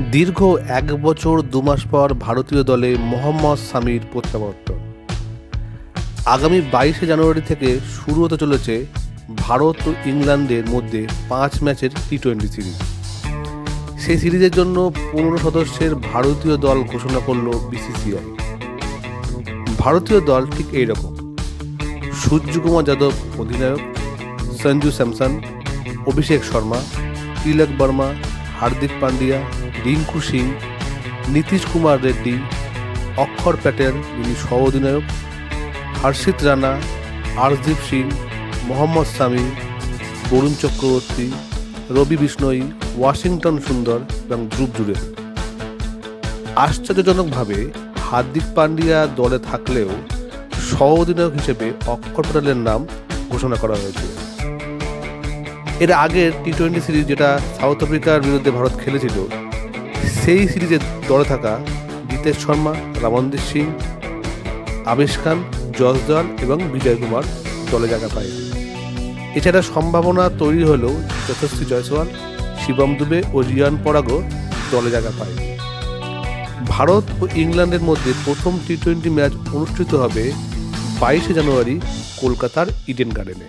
দীর্ঘ ১ বছর ২ মাস পর ভারতীয় দলে মোহাম্মদ সামির প্রত্যাবর্তন। আগামী ২২শে জানুয়ারি থেকে শুরু হতে চলেছে ভারত ও ইংল্যান্ডের মধ্যে ৫ ম্যাচের টি-20 সিরিজ। সেই সিরিজের জন্য ১৫ সদস্যের ভারতীয় দল ঘোষণা করল বিসিসিআই। ভারতীয় দল ঠিক এইরকম: সূর্যকুমার যাদব অধিনায়ক, সঞ্জু স্যামসন, অভিষেক শর্মা, তিলক বর্মা, হার্দিক পান্ডিয়া, রিঙ্কু সিং, নীতিশ কুমার রেড্ডি, অক্ষর প্যাটেল যিনি সহ অধিনায়ক, হর্ষিত রানা, আর্শদীপ সিং, মোহাম্মদ সামি, বরুণ চক্রবর্তী, রবি বিষ্ণই, ওয়াশিংটন সুন্দর এবং ধ্রুব জুরেল। আশ্চর্যজনকভাবে হার্দিক পান্ডিয়া দলে থাকলেও সহ অধিনায়ক হিসেবে অক্ষর প্যাটেলের নাম ঘোষণা করা হয়েছে। এর আগের টি-20 সিরিজ যেটা সাউথ আফ্রিকার বিরুদ্ধে ভারত খেলেছিল, সেই সিরিজে দলে থাকা জিতেশ শর্মা, রমনদীপ সিং, আবেশ খান, জসদল এবং বিজয় কুমার দলে জায়গা পায়। এছাড়া সম্ভাবনা তৈরি হলেও যশস্বী জয়সওয়াল, শিবম দুবে ও রিয়ান পরাগও দলে জায়গা পায়। ভারত ও ইংল্যান্ডের মধ্যে প্রথম টি-20 ম্যাচ অনুষ্ঠিত হবে ২২শে জানুয়ারি কলকাতার ইডেন গার্ডেনে।